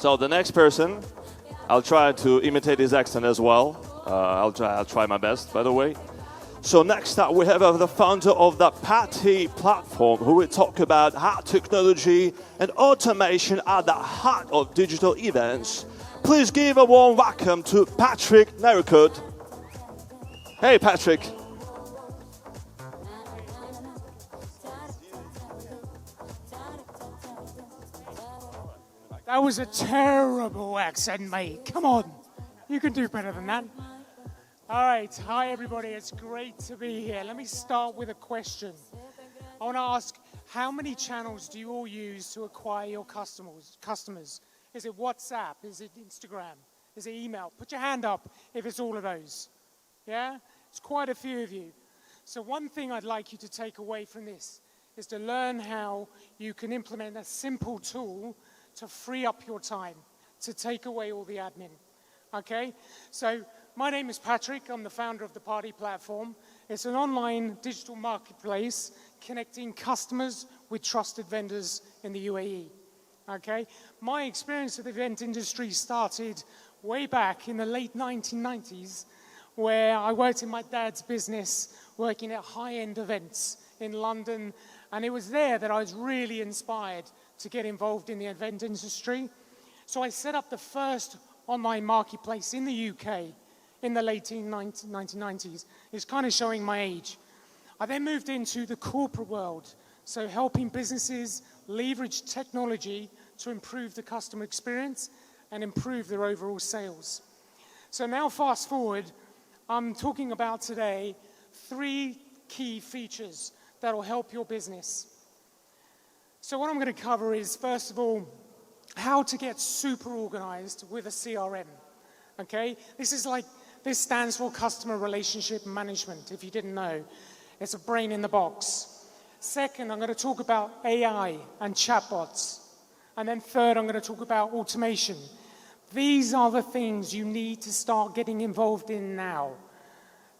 So the next person, I'll try to imitate his accent as well. I'll try my best, by the way. So next up, we have the founder of the PartyPlatform, who will talk about how technology and automation are at the heart of digital events. Please give a warm welcome to Patrick Narracott. Hey, Patrick. That was a terrible accent, mate. Come on. You can do better than that. All right. Hi, everybody. It's great to be here. Let me start with a question. I want to ask, how many channels do you all use to acquire your customers? Is it WhatsApp? Is it Instagram? Is it email? Put your hand up if it's all of those. Yeah? It's quite a few of you. So one thing I'd like you to take away from this is to learn how you can implement a simple tool to free up your time, to take away all the admin. Okay? So my name is Patrick. I'm the founder of the PartyPlatform. It's an online digital marketplace connecting customers with trusted vendors in the UAE. Okay? My experience with the event industry started way back in the late 1990s, where I worked in my dad's business, working at high-end events in London, and it was there that I was really inspired to get involved in the event industry. So I set up the first online marketplace in the UK in the late 1990s. It's kind of showing my age. I then moved into the corporate world, so helping businesses leverage technology to improve the customer experience and improve their overall sales. So now fast forward, I'm talking about today 3 key features that will help your business. So what I'm going to cover is, first of all, how to get super organized with a CRM. Okay? This stands for Customer Relationship Management, if you didn't know. It's a brain in the box. Second, I'm going to talk about AI and chatbots. And then third, I'm going to talk about automation. These are the things you need to start getting involved in now.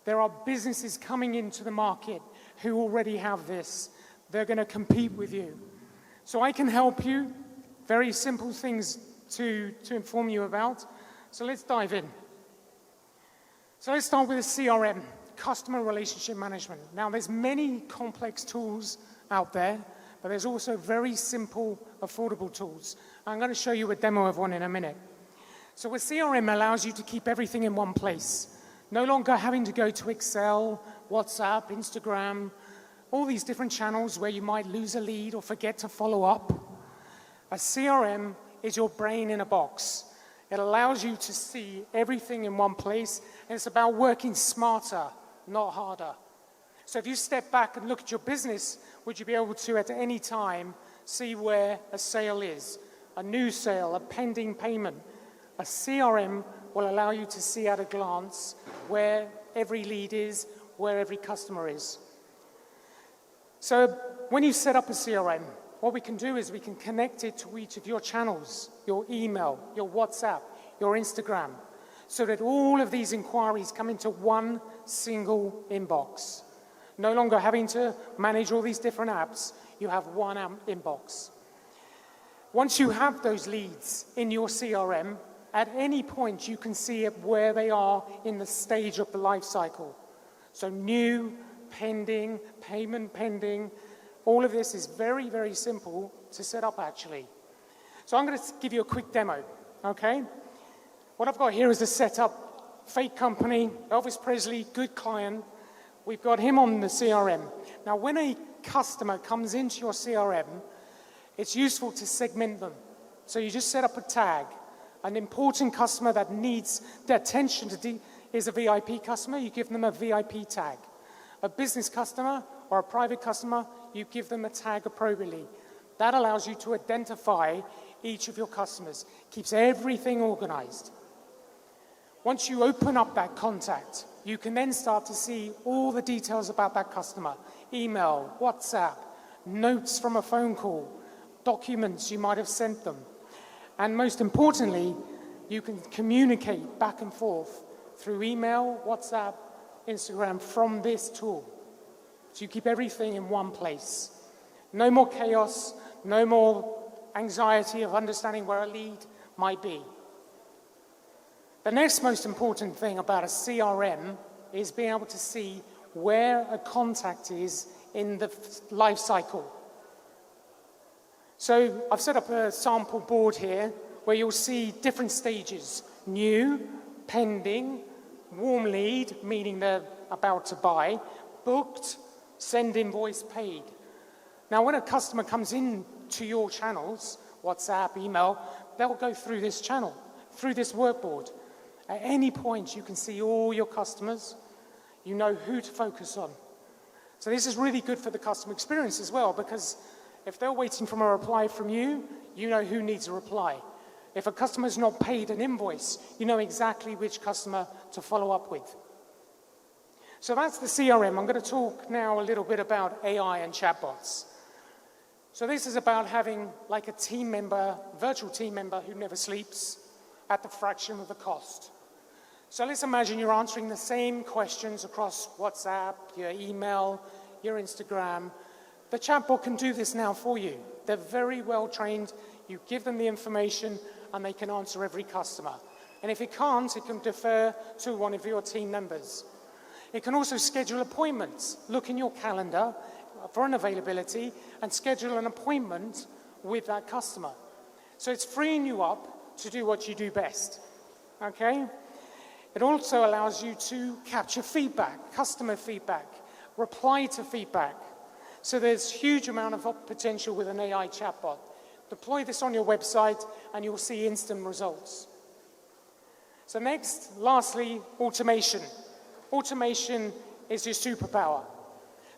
There are businesses coming into the market who already have this. They're going to compete with you. So I can help you. Very simple things to inform you about. So let's dive in. So let's start with a CRM, Customer Relationship Management. Now, there's many complex tools out there, but there's also very simple, affordable tools. I'm going to show you a demo of one in a minute. So a CRM allows you to keep everything in one place. No longer having to go to Excel, WhatsApp, Instagram, all these different channels where you might lose a lead or forget to follow up. A CRM is your brain in a box. It allows you to see everything in one place, and it's about working smarter, not harder. So if you step back and look at your business, would you be able to, at any time, see where a sale is, a new sale, a pending payment? A CRM will allow you to see at a glance where every lead is, where every customer is. So when you set up a CRM, what we can do is we can connect it to each of your channels, your email, your WhatsApp, your Instagram, so that all of these inquiries come into one single inbox. No longer having to manage all these different apps, you have one inbox. Once you have those leads in your CRM, at any point you can see where they are in the stage of the life cycle. So new, pending, payment pending, all of this is very, very simple to set up actually. So I'm going to give you a quick demo, okay? What I've got here is a setup, fake company, Elvis Presley, good client. We've got him on the CRM. Now when a customer comes into your CRM, it's useful to segment them. So you just set up a tag. An important customer that needs the attention is a VIP customer, you give them a VIP tag. A business customer or a private customer, you give them a tag appropriately. That allows you to identify each of your customers, keeps everything organized. Once you open up that contact, you can then start to see all the details about that customer. Email, WhatsApp, notes from a phone call, documents you might have sent them. And most importantly, you can communicate back and forth through email, WhatsApp, Instagram from this tool. So you keep everything in one place. No more chaos, no more anxiety of understanding where a lead might be. The next most important thing about a CRM is being able to see where a contact is in the life cycle. So I've set up a sample board here where you'll see different stages: new, pending, warm lead, meaning they're about to buy, booked, send invoice, paid. Now, when a customer comes in to your channels, WhatsApp, email, they'll go through this channel, through this workboard. At any point, you can see all your customers. You know who to focus on. So this is really good for the customer experience as well, because if they're waiting for a reply from you, you know who needs a reply. If a customer's not paid an invoice, you know exactly which customer to follow up with. So that's the CRM. I'm going to talk now a little bit about AI and chatbots. So this is about having like a team member, virtual team member who never sleeps at the fraction of the cost. So let's imagine you're answering the same questions across WhatsApp, your email, your Instagram. The chatbot can do this now for you. They're very well trained. You give them the information and they can answer every customer. And if it can't, it can defer to one of your team members. It can also schedule appointments. Look in your calendar for an availability and schedule an appointment with that customer. So it's freeing you up to do what you do best, okay? It also allows you to capture feedback, customer feedback, reply to feedback. So there's huge amount of potential with an AI chatbot. Deploy this on your website and you'll see instant results. So next, lastly, automation. Automation is your superpower.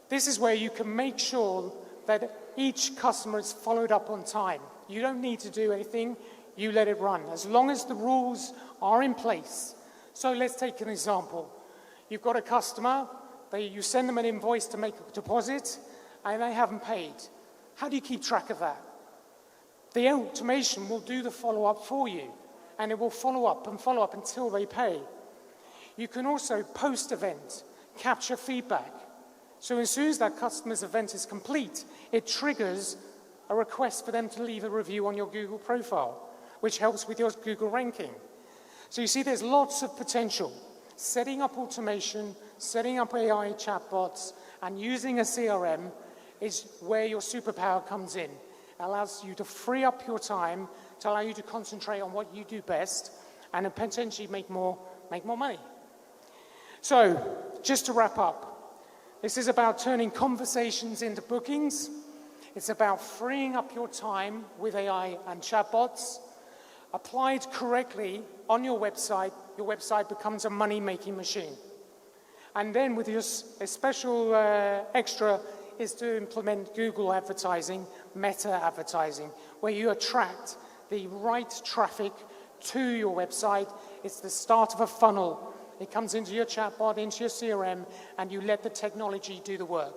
This is where you can make sure that each customer is followed up on time. You don't need to do anything, you let it run, as long as the rules are in place. So let's take an example. You've got a customer, you send them an invoice to make a deposit, and they haven't paid. How do you keep track of that? The automation will do the follow-up for you, and it will follow up until they pay. You can also, post-event, capture feedback. So as soon as that customer's event is complete, it triggers a request for them to leave a review on your Google profile, which helps with your Google ranking. So you see there's lots of potential. Setting up automation, setting up AI chatbots, and using a CRM is where your superpower comes in. It allows you to free up your time to allow you to concentrate on what you do best and potentially make more money. So, just to wrap up, this is about turning conversations into bookings. It's about freeing up your time with AI and chatbots. Applied correctly on your website becomes a money-making machine. And then with your special extra is to implement Google advertising, meta advertising, where you attract the right traffic to your website. It's the start of a funnel. It comes into your chatbot, into your CRM, and you let the technology do the work.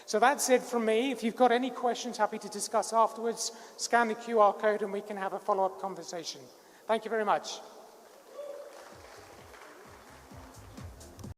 So that's it from me. If you've got any questions, happy to discuss afterwards. Scan the QR code and we can have a follow-up conversation. Thank you very much.